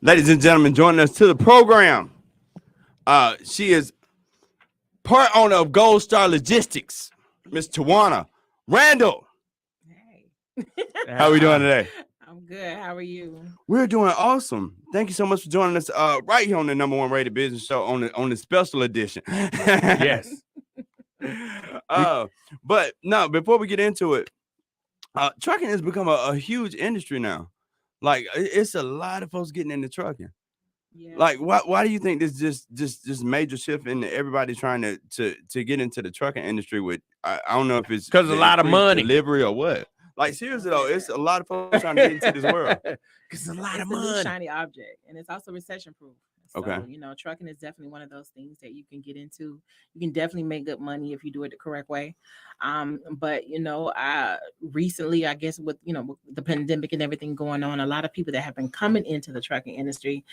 Ladies and gentlemen, joining us to the program. She is part owner of Gold Star Logistics, Miss Tawana Randall. Hey, How are we doing today? I'm good. How are you? We're doing awesome. Thank you so much for joining us right here on the number one rated business show on the special edition. Yes. But no, before we get into it, trucking has become a huge industry now. Like it's a lot of folks getting into trucking. Yeah. Like, why do you think this just major shift in everybody trying to get into the trucking industry with I don't know if it's 'Cause a the lot of increased money. delivery or what? Like seriously though, it's a lot of folks trying to get into this world. Because a lot It's of a new money. shiny object, and it's also recession proof. So, Okay. trucking is definitely one of those things that you can get into. You can definitely make good money if you do it the correct way. But I recently, I guess with the pandemic and everything going on, a lot of people that have been coming into the trucking industry,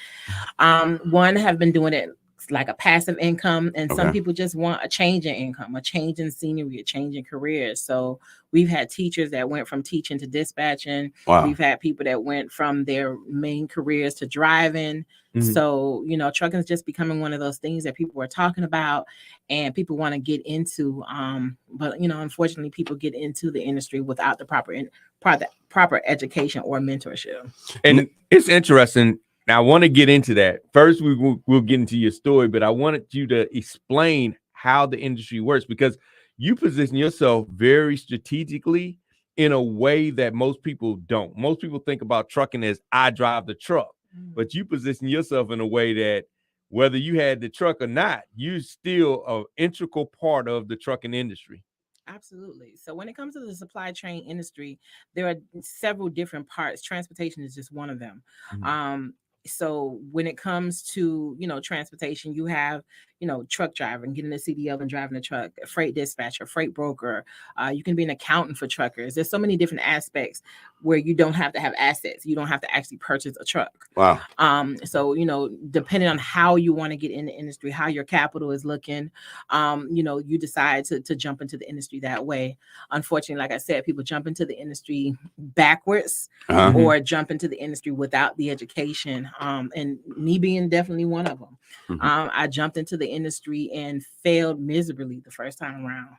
one have been doing it like a passive income, and some Okay. people just want a change in income, a change in scenery, a change in careers. So we've had teachers that went from teaching to dispatching. Wow. We've had people that went from their main careers to driving. Mhm. So trucking is just becoming one of those things that people are talking about and people want to get into. But unfortunately, people get into the industry without the proper education or mentorship. And it's interesting. Now, I want to get into that. First, we'll get into your story, but I wanted you to explain how the industry works because you position yourself very strategically in a way that most people don't. Most people think about trucking as I drive the truck, but you position yourself in a way that whether you had the truck or not, you're still an integral part of the trucking industry. Absolutely. So when it comes to the supply chain industry, there are several different parts. Transportation is just one of them. Mhm. So when it comes to transportation, you have truck driver and getting a CDL and driving a truck, a freight dispatcher, freight broker. You can be an accountant for truckers. There's so many different aspects where you don't have to have assets. You don't have to actually purchase a truck. Wow. So depending on how you want to get in the industry, how your capital is looking, you decide to jump into the industry that way. Unfortunately, like I said, people jump into the industry backwards Uh-huh. or jump into the industry without the education. And me being definitely one of them. Mhm. I jumped into the industry and failed miserably the first time around.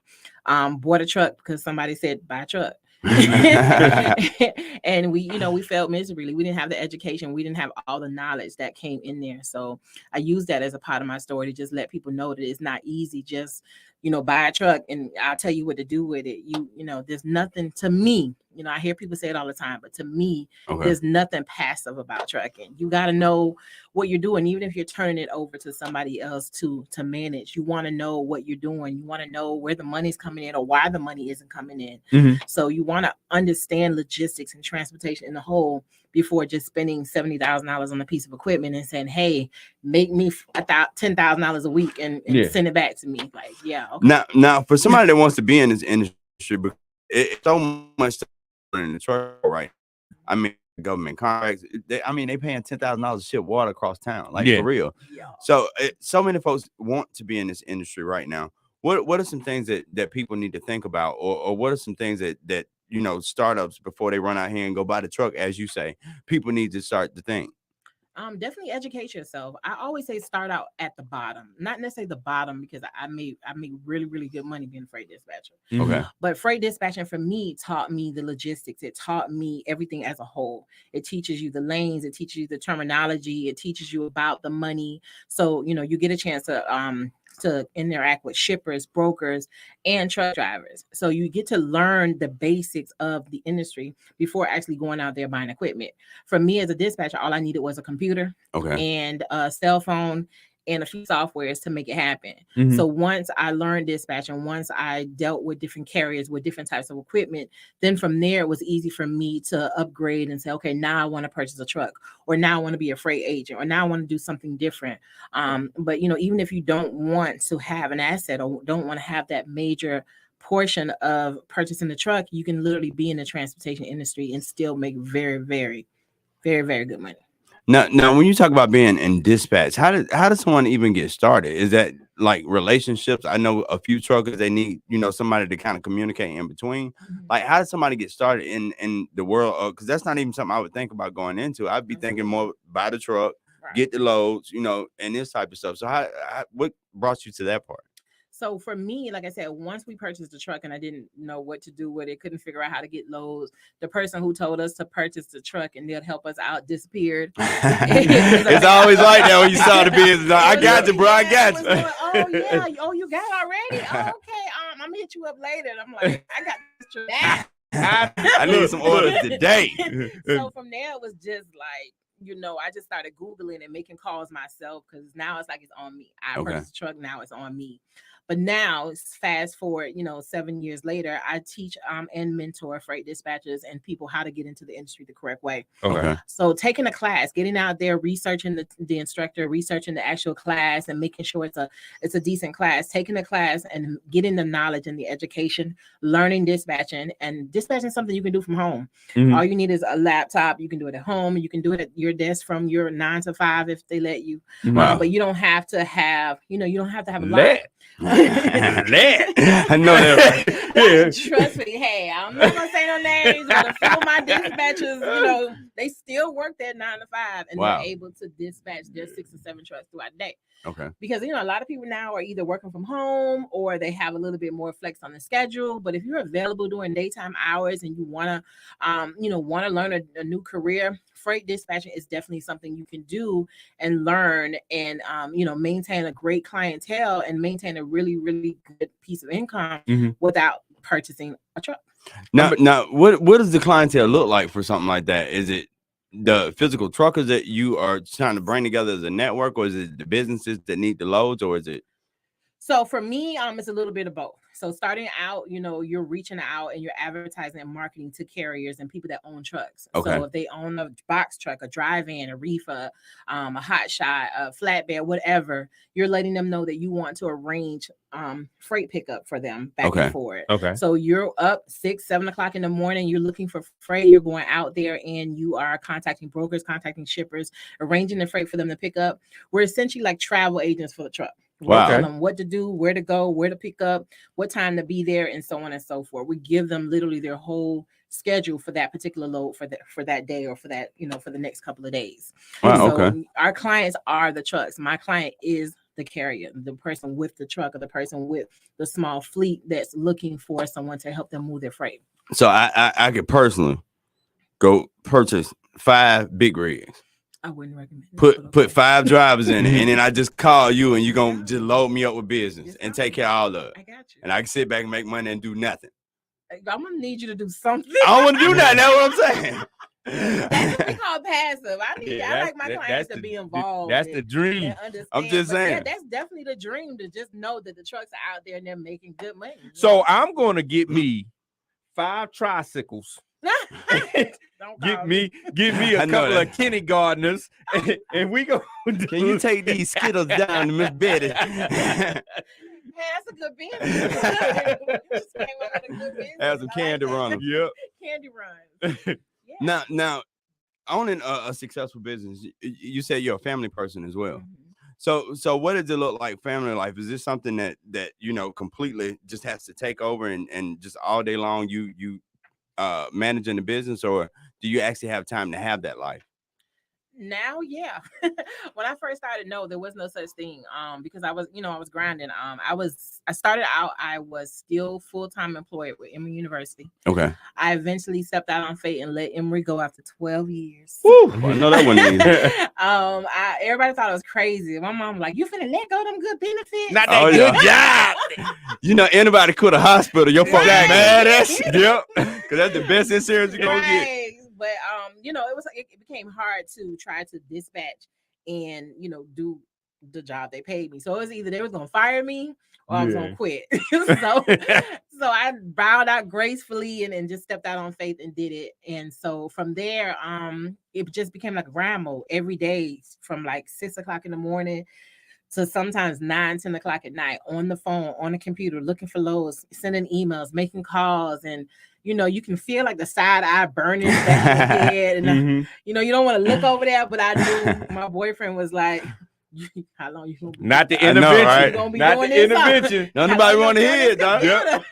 Bought a truck because somebody said buy a truck. And we failed miserably. We didn't have the education. We didn't have all the knowledge that came in there. So I use that as a part of my story to just let people know that it's not easy. Just buy a truck and I'll tell you what to do with it. There's nothing to me. I hear people say it all the time, but to me, Okay. there's nothing passive about trucking. You got to know what you're doing, even if you're turning it over to somebody else to manage. You want to know what you're doing. You want to know where the money's coming in or why the money isn't coming in. Mhm. So you want to understand logistics and transportation in the whole before just spending $70,000 on a piece of equipment and saying, "Hey, make me $10,000 a week and Yeah. send it back to me." Like, yeah, okay. Now, for somebody that wants to be in this industry, because it's so much stuff in the truck right. I mean, government contracts. They paying $10,000 to ship water across town, like Yeah. for real. Yeah. So, so many folks want to be in this industry right now. What are some things that people need to think about, or what are some things that startups before they run out here and go buy the truck, as you say, people need to start to think. Definitely educate yourself. I always say start out at the bottom, not necessarily the bottom because I made really really good money being a freight dispatcher. Mhm. Okay. But freight dispatching for me taught me the logistics. It taught me everything as a whole. It teaches you the lanes. It teaches you the terminology. It teaches you about the money. So you get a chance to interact with shippers, brokers, and truck drivers. So you get to learn the basics of the industry before actually going out there buying equipment. For me as a dispatcher, all I needed was a computer Okay. and a cell phone and a few softwares to make it happen. Mhm. So once I learned dispatch and once I dealt with different carriers with different types of equipment, then from there it was easy for me to upgrade and say, okay, now I want to purchase a truck, or now I want to be a freight agent, or now I want to do something different. But even if you don't want to have an asset or don't want to have that major portion of purchasing the truck, you can literally be in the transportation industry and still make very, very, very, very good money. Now, when you talk about being in dispatch, how does someone even get started? Is that like relationships? I know a few truckers, they need, somebody to kind of communicate in between. Mhm. Like, how does somebody get started in the world of, because that's not even something I would think about going into. I'd be thinking Absolutely. more buy the truck, Right. get the loads, and this type of stuff. So what brought you to that part? So for me, like I said, once we purchased the truck and I didn't know what to do with it, couldn't figure out how to get loads. The person who told us to purchase the truck and they'd help us out disappeared. It's always like that when you start the business. I got you, bro. I got you. Oh yeah. Oh, you got it already? Oh, okay. I'm gonna hit you up later. And I'm like, I got this truck now. I need some orders today. So from there, it was just like, I just started Googling and making calls myself because now it's like it's on me. I Okay. purchased the truck, now it's on me. But now, fast forward, 7 years later, I teach and mentor freight dispatchers and people how to get into the industry the correct way. Okay. So taking a class, getting out there, researching the instructor, researching the actual class, and making sure it's a decent class. Taking a class and getting the knowledge and the education, learning dispatching, and dispatching is something you can do from home. Mhm. All you need is a laptop. You can do it at home. You can do it at your desk from your 9 to 5 if they let you. Wow. But you don't have to have, you don't have to have a lot. Let. I know that. Trust me. Hey, I'm not gonna say no names, but a few of my dispatchers, they still work their 9 to 5 and Wow. they're able to dispatch their 6 or 7 trucks throughout the day. Okay. Because a lot of people now are either working from home or they have a little bit more flex on the schedule. But if you're available during daytime hours and you want to learn a new career, freight dispatching is definitely something you can do and learn and maintain a great clientele and maintain a really, really good piece of income Mhm. without purchasing a truck. Now, what does the clientele look like for something like that? Is it the physical truckers that you are trying to bring together as a network, or is it the businesses that need the loads, or is it? So for me, it's a little bit of both. So starting out, you're reaching out and you're advertising and marketing to carriers and people that own trucks. Okay. So if they own a box truck, a drive-in, a reefer, a hot shot, a flatbed, whatever, you're letting them know that you want to arrange freight pickup for them back Okay. and forth. Okay. So you're up 6, 7 o'clock in the morning, you're looking for freight, you're going out there and you are contacting brokers, contacting shippers, arranging the freight for them to pick up. We're essentially like travel agents for the truck. Wow. Tell them what to do, where to go, where to pick up, what time to be there, and so on and so forth. We give them literally their whole schedule for that particular load for that day or for that, for the next couple of days. Wow. So Okay. our clients are the trucks. My client is the carrier, the person with the truck or the person with the small fleet that's looking for someone to help them move their freight. So I could personally go purchase 5 big rigs. I wouldn't recommend it, Put but okay. 5 drivers in it, and then I just call you, and you're gonna just load me up with business It's and fine. take care of all of it. I got you. And I can sit back and make money and do nothing. I'm gonna need you to do something. I don't want to do nothing. That's what I'm saying. That's what we call passive. Yeah, I like my clients to be involved. That's the dream. and understand. I'm just But yeah, saying. that's definitely the dream, to just know that the trucks are out there and they're making good money. So I'm going to get me 5 tricycles. Don't Get call me a I know couple that. of kindergartners, and we go. Can you take these Skittles down to Miss Betty? Hey, that's a good business. You just came up with a good business. Have some I like candy that. runners. Yep. Candy runs. Yeah. Now, owning a successful business, you said you're a family person as well. Mhm. So what does it look like, family life? Is this something that completely just has to take over and just all day long you managing the business, or do you actually have time to have that life? Now, yeah. When I first started, no, there was no such thing. Because I was grinding. I started out, I was still full-time employed with Emory University. Okay. I eventually stepped out on faith and let Emory go after 12 years. Woo, I know that one is. Everybody thought I was crazy. My mom was like, you finna let go of them good benefits? Not Oh, that yeah. good job. Anybody quit a hospital, your folks Right. mad at you. Yep. Because that's the best insurance you're gonna get. Right. But it became hard to try to dispatch and do the job they paid me. So it was either they was gonna fire me or I was Yeah. gonna quit. so I bowed out gracefully and just stepped out on faith and did it. And so from there, it just became like a grind mode every day from like 6 o'clock in the morning to sometimes 9, 10 o'clock at night on the phone, on the computer, looking for loads, sending emails, making calls. And, you can feel like the side eye burning back in your head. And, Mhm. you don't want to look over there. But I knew my boyfriend was like, how long you going to be Not the I know, intervention. right? You gonna be Not doing the this, huh? intervention. Don't nobody want to hear it, dog. Yep.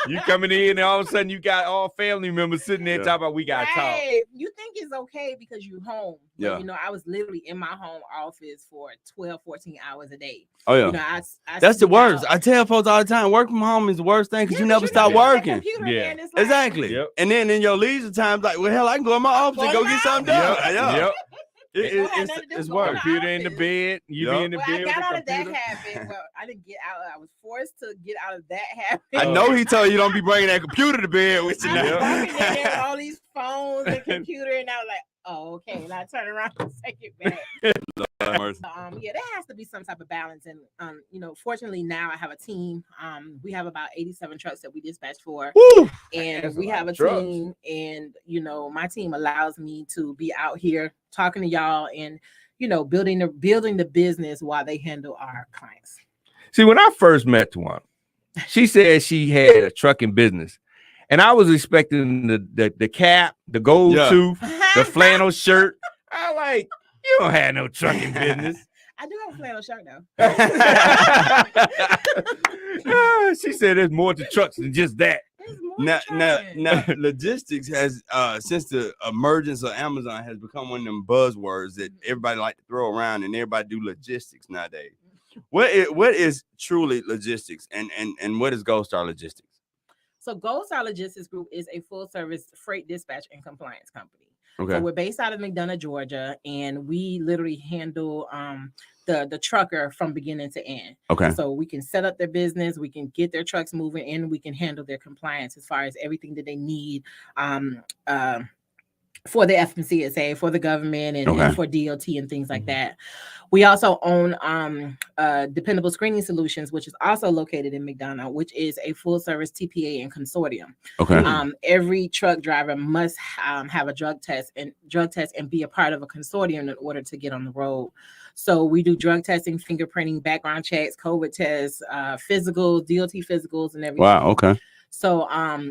You coming in and all of a sudden you got all family members sitting there Yeah. talking about we gotta talk. Right. You think it's okay because you're home. But, Yeah. I was literally in my home office for 12, 14 hours a day. Oh yeah. I That's the sneak worst. out. I tell folks all the time, work from home is the worst thing because Yeah, you 'cause never stop not at the working. computer, Yeah. man. It's like, Exactly. Yep. And then in your leisure times, like, well, hell, I can go in my office and go get something done. Yeah. Yep. It don't have nothing to do It's with going work. out. Computer in the office. bed. You Yup. be in the Well, bed I with got the out of that computer. habit. Well, I didn't get out. I was forced to get out of that habit. I know he told you don't be bringing that computer to bed with you I was now. walking in there with all these phones and computer, and I was like, "Oh, okay." And I turn around and take it back. Yeah, there has to be some type of balance, and fortunately now I have a team. We have about 87 trucks that we dispatch for, Woo! and That's a we lot have of a trucks. team, and my team allows me to be out here talking to y'all and building the business while they handle our clients. See, when I first met Tawana, she said she had a trucking business. And I was expecting the cap, the gold Yeah. tooth, the flannel shirt. I like, you don't have no trucking business. I do have a flannel shirt though. She said there's more to trucks than just that. There's more Now, trucking. logistics has since the emergence of Amazon has become one of them buzzwords that everybody like to throw around, and everybody do logistics nowadays. What is truly logistics, and what is Gold Star Logistics? So Gold Star Logistics Group is a full service freight dispatch and compliance company. Okay. So we're based out of McDonough, Georgia, and we literally handle the trucker from beginning to end. Okay. So we can set up their business, we can get their trucks moving, and we can handle their compliance as far as everything that they need for the FMCSA, for the government, and for DOT and things like that. We also own Dependable Screening Solutions, which is also located in McDonough, which is a full service TPA and consortium. Okay. Every truck driver must have a drug test and be a part of a consortium in order to get on the road. So we do drug testing, fingerprinting, background checks, COVID tests, physicals, DOT physicals, and everything. Wow. Okay. So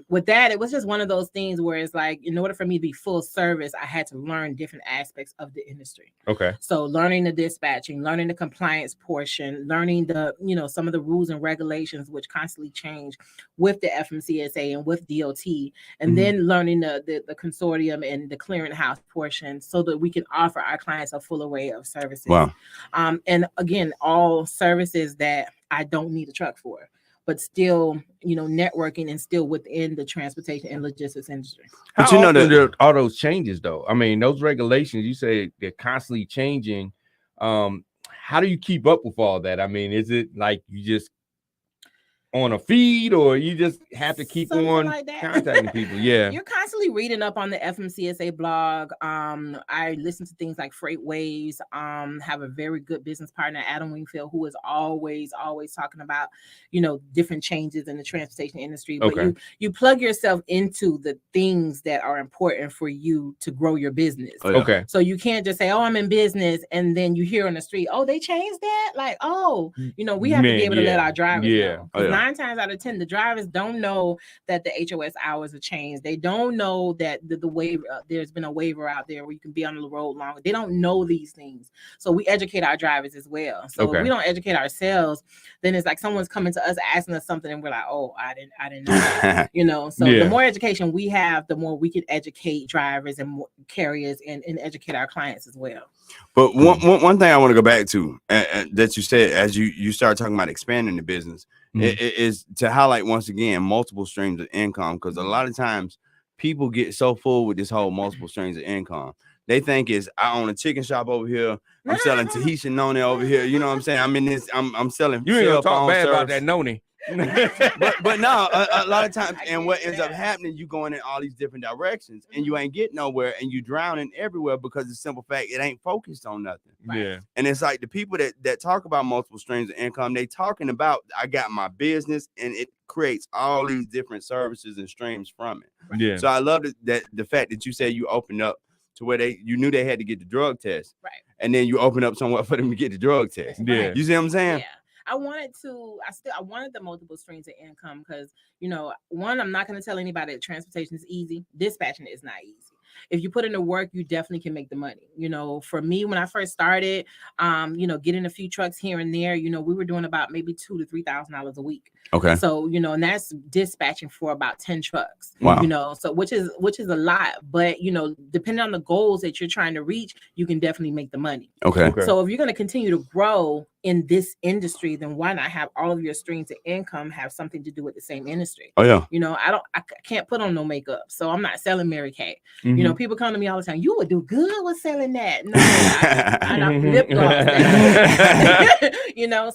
with that, it was just one of those things where it's like, in order for me to be full service, I had to learn different aspects of the industry. Okay. So learning the dispatching, learning the compliance portion, learning the, some of the rules and regulations which constantly change with the FMCSA and with DOT, and then learning the consortium and the clearinghouse portion so that we can offer our clients a full array of services. Wow. And again, all services that I don't need a truck for, but still, networking and still within the transportation and logistics industry. But How often that do all those changes though? I mean, those regulations, you say they're constantly changing. How do you keep up with all that? I mean, is it like you just on a feed, or you just have to keep Something on like that. contacting people? Yeah. You're constantly reading up on the FMCSA blog. I listen to things like Freight Waves. Have a very good business partner, Adam Wingfield, who is always talking about, different changes in the transportation industry. But Okay. you plug yourself into the things that are important for you to grow your business. Oh, yeah. Okay. So you can't just say, "Oh, I'm in business," and then you hear on the street, "Oh, they changed that." Like, "Oh, we have to Man, be able to let yeah. our drivers Yeah. know." Oh, yeah. 9 times out of 10, the drivers don't know that the HOS hours have changed. They don't know that the waiver, there's been a waiver out there where you can be on the road longer. They don't know these things. So we educate our drivers as well. So Okay. if we don't educate ourselves, then it's like someone's coming to us asking us something, and we're like, "Oh, I didn't know that." So Yeah. the more education we have, the more we can educate drivers and more carriers and educate our clients as well. But one thing I want to go back to that you said as you start talking about expanding the business is to highlight once again multiple streams of income, because a lot of times people get so full with this whole multiple streams of income. They think is I own a chicken shop over here. I'm selling Tahitian noni over here. You know what I'm saying? I'm in this. I'm selling. You ain't gonna cell talk phone bad about service. that noni. but no, a lot of times, and what ends up happening, you going in all these different directions, and you ain't getting nowhere, and you drowning everywhere because the simple fact it ain't focused on nothing. Yeah. And it's like the people that talk about multiple streams of income, they talking about I got my business, and it creates all these different services and streams from it. Yeah. So I love that the fact that you said you opened up to where you knew they had to get the drug test. Right. and then you open up somewhere for them to get the drug test. Yeah. You see what I'm saying? Yeah. I wanted the multiple streams of income because, one, I'm not going to tell anybody that transportation is easy. Dispatching is not easy. If you put in the work, you definitely can make the money. For me, when I first started, getting a few trucks here and there, we were doing about maybe $2,000 to $3,000 a week. Okay. So, and that's dispatching for about 10 trucks. Wow. So which is a lot, but depending on the goals that you're trying to reach, you can definitely make the money. Okay. So if you're going to continue to grow in this industry, then why not have all of your streams of income have something to do with the same industry? Oh yeah. I can't put on no makeup, so I'm not selling Mary Kay. Mhm. People come to me all the time. You would do good with selling that. No, I don't lip gloss that.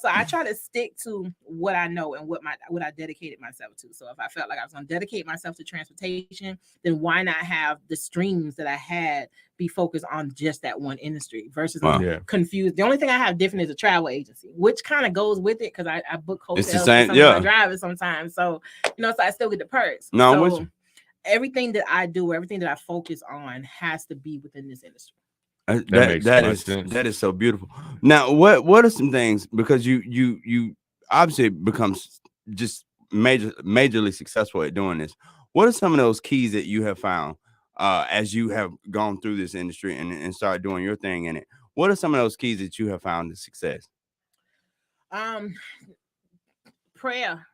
So I try to stick to what I know and what I dedicated myself to. So if I felt like I was going to dedicate myself to transportation, then why not have the streams that I had be focused on just that one industry versus confused. The only thing I have different is a travel agency, which kind of goes with it because I book hotels It's the same, for some of my drivers sometimes. So, so I still get the perks. No, so I'm with you. Everything that I do, everything that I focus on has to be within this industry. That is so beautiful. Now, what are some things, because you obviously become just majorly successful at doing this. What are some of those keys that you have found as you have gone through this industry and started doing your thing in it? What are some of those keys that you have found to success? Prayer.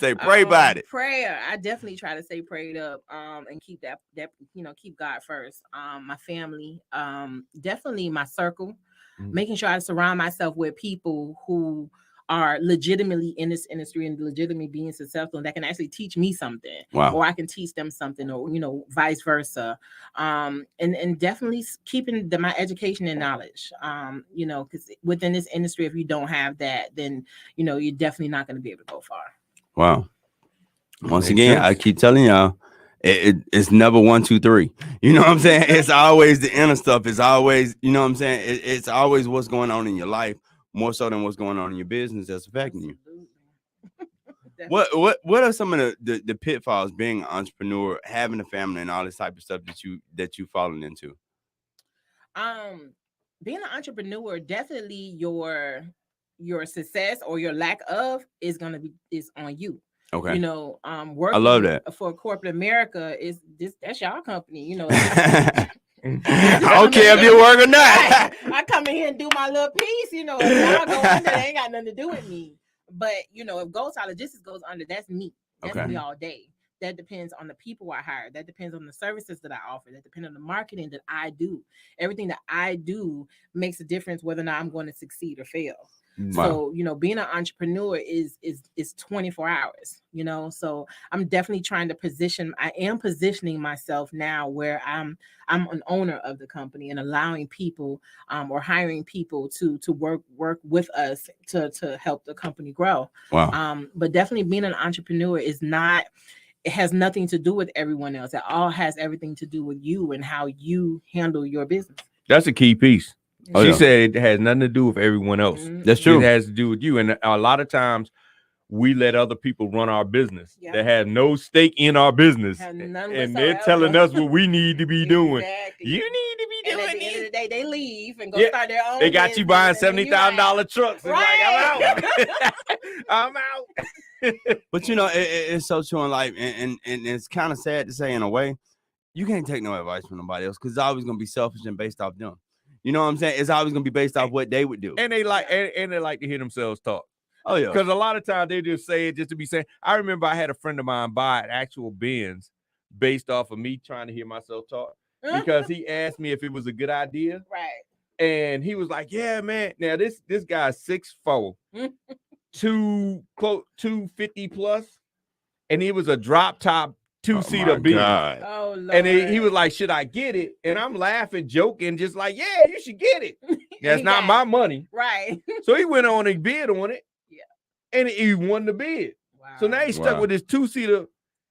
Say pray about it. Prayer. I definitely try to stay prayed up and keep that keep God first. My family, definitely my circle, making sure I surround myself with people who are legitimately in this industry and legitimately being successful and that can actually teach me something. Wow. Or I can teach them something, or vice versa. And definitely keeping my education and knowledge. Because within this industry, if you don't have that, then you're definitely not going to be able to go far. Wow. Once again, I keep telling y'all, it's never 1, 2, 3. You know what I'm saying? It's always the inner stuff. It's always, you know what I'm saying? It's always what's going on in your life, more so than what's going on in your business that's affecting you. What are some of the pitfalls being an entrepreneur, having a family, and all this type of stuff that you fallen into? Being an entrepreneur, definitely your success or your lack of is on you. Okay. Working I love that. For corporate America that's y'all company. I don't care if you work or not. I come in here and do my little piece, if y'all go under, they ain't got nothing to do with me. But if Gold Star Logistics goes under, that's me. That's me all day. That depends on the people I hire. That depends on the services that I offer. That depends on the marketing that I do. Everything that I do makes a difference whether or not I'm going to succeed or fail. Wow. So, being an entrepreneur is 24 hours, so I'm definitely trying to positioning myself now where I'm an owner of the company and allowing people or hiring people to work with us to help the company grow. Wow. But definitely being an entrepreneur it has nothing to do with everyone else. It all has everything to do with you and how you handle your business. That's a key piece. Oh, she yeah. said it has nothing to do with everyone else. That's true. It has to do with you. And a lot of times we let other people run our business that have no stake in our business. And they're telling us what we need to be doing. You need to be doing at the end of the day, they leave and go start their own. They got you buying $70,000 trucks. Right. Like, I'm out. But it's so true in life, and it's kind of sad to say in a way, you can't take no advice from nobody else because it's always gonna be selfish and based off them. You know what I'm saying? It's always gonna be based off what they would do. And they like to hear themselves talk. Oh yeah. Because a lot of times they just say it just to be saying. I remember I had a friend of mine buy an actual Benz based off of me trying to hear myself talk because he asked me if it was a good idea. Right. And he was like, "Yeah, man. Now this guy's 6'4", 250 plus, and he was a drop top 2-seater Benz. Oh, Lord. And he was like, "Should I get it?" And I'm laughing, joking, just like, "Yeah, you should get it. That's not my money." Right. So he went on and bid on it. Yeah. And he won the bid. Wow. So now he's stuck with his 2-seater.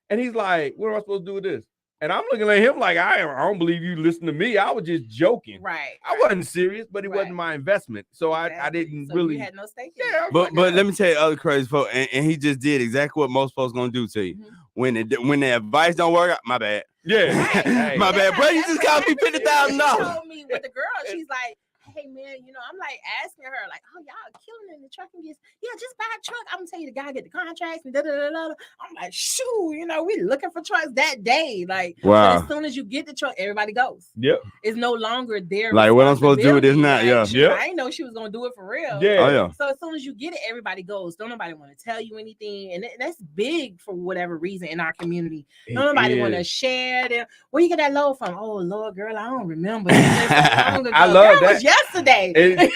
And he's like, "What am I supposed to do with this?" And I'm looking at him like, I don't believe you listen to me. I was just joking. Right. I wasn't serious, but it wasn't my investment. So I didn't really. You had no stake. Yeah. But let me tell you other crazy folks, and he just did exactly what most folks gonna do to you. When the advice don't work out, my bad. Yeah. Right. Hey. My bad, bro. You That's just cost me what $50,000. She told me with the girl, she's like, hey man, I'm like asking her, like, oh, y'all killing in the trucking business. Yeah, just buy a truck. I'm gonna tell you the guy get the contracts and da da da da. I'm like, shoo, we looking for trucks that day. Like, but Wow. as soon as you get the truck, everybody goes. Yep. It's no longer their Like, what I'm supposed to do with this now? responsibility. Yeah. Like, shoot, Yep. I didn't know she was gonna do it for real. Yeah. Oh yeah. So as soon as you get it, everybody goes. Don't nobody want to tell you anything, and that's big for whatever reason in our community. Don't nobody want to share them. Where you get that load from? Oh Lord, girl, I don't remember. I I love that. that. Was yesterday.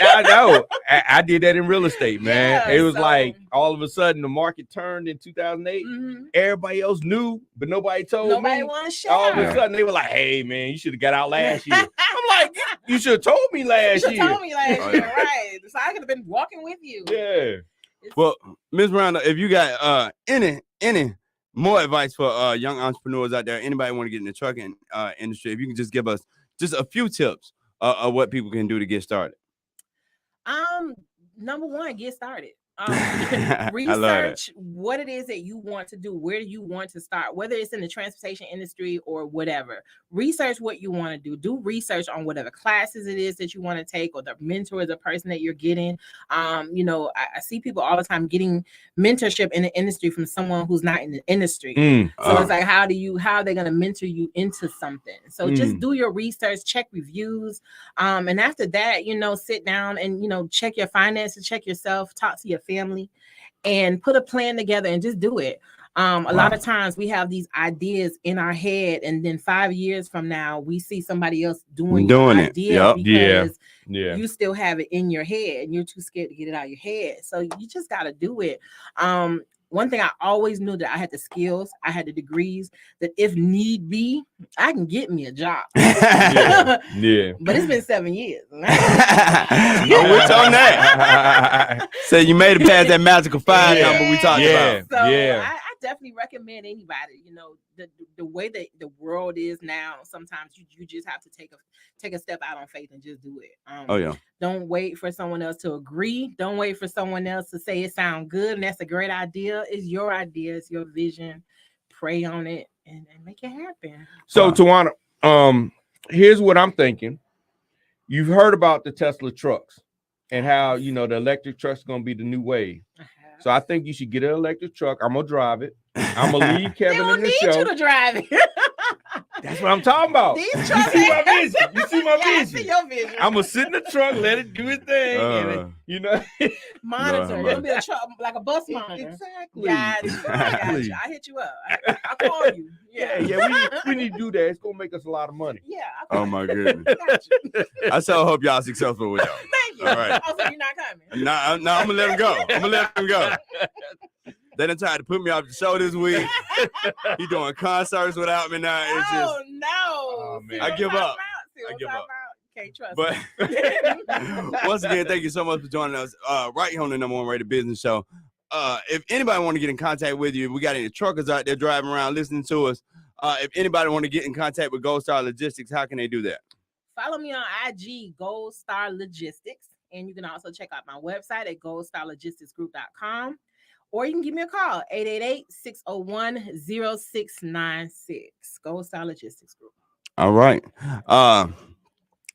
I know. I did that in real estate, man. Yeah, it was so- like all of a sudden the market turned in 2008. Mhm. Everybody else knew, but nobody told Nobody me. want to share. All of a Yeah. sudden they were like, "Hey, man, you should have got out last year." I'm like, "You should have told me You last should year." told me last Oh, year, yeah. right? So I could have been walking with you. Yeah. Well, Ms. Miranda, if you got any more advice for young entrepreneurs out there, anybody want to get in the trucking industry, if you can just give us just a few tips of what people can do to get started. Number one, get started. I love that. Research what it is that you want to do, where you want to start, whether it's in the transportation industry or whatever. Research what you want to do. Do research on whatever classes it is that you want to take, or the mentor, the person that you're getting. I see people all the time getting mentorship in the industry from someone who's not in the industry. So it's like, how are they going to mentor you into something? So just do your research, check reviews. And after that, sit down and, check your finances, check yourself, talk to your family, and put a plan together and just do it. A lot of times we have these ideas in our head, and then 5 years from now, we see somebody else doing your it. idea Yep. because Yeah. you still have it in your head and you're too scared to get it out of your head. So you just got to do it. One thing I always knew, that I had the skills, I had the degrees, that if need be, I can get me a job. Yeah. But it's been 7 years. I'm with you on that. So you made it past that magical 5 Yeah. number we talked Yeah. about. So Yeah. I definitely recommend anybody, the way that the world is now, sometimes you just have to take a step out on faith and just do it. Oh yeah. Don't wait for someone else to agree. Don't wait for someone else to say it sounds good and that's a great idea. It's your idea, it's your vision. Pray on it and make it happen. So, Wow. Tawana, here's what I'm thinking. You've heard about the Tesla trucks and how, the electric truck's going to be the new wave. So I think you should get an electric truck. I'm going to drive it. I'm going to leave They Kevin don't in the need show. you to drive it. That's what I'm talking about. These You trucks see my vision. You see my Yeah, I vision. see your vision. I'm going to sit in the truck, let it do its thing. Monitor. Lord, It'll be a truck, like a bus monitor. Exactly. Got you. I got you. I hit you up. I'll call you. Yeah. We need to do that. It's going to make us a lot of money. Yeah. I'll Oh call my you. goodness. Got you. I so hope y'all successful with that. Thank you. All right. Oh, so you're not coming. No, I'm gonna let him go. I'm gonna let him go. They done tried to put me off the show this week. He doing concerts without me now. It's just, Oh no. Oh, man. I give up. I give up. Can't trust but me. once again, thank you so much for joining us right here on the #1 rated business show. If anybody want to get in contact with you, we got any truckers out there driving around listening to us. If anybody want to get in contact with Gold Star Logistics, how can they do that? Follow me on IG, Gold Star Logistics. And you can also check out my website at goldstarlogisticsgroup.com. Or you can give me a call, 888-601-0696. Gold Star Logistics Group. All right.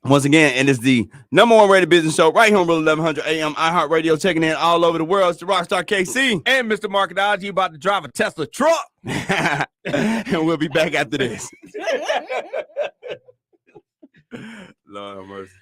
Once again, and it's the #1 rated business show right here on Real 1100 AM iHeartRadio, checking in all over the world. It's the Rockstar KC. And Mr. Marketology about to drive a Tesla truck. And we'll be back after this. Lord have mercy.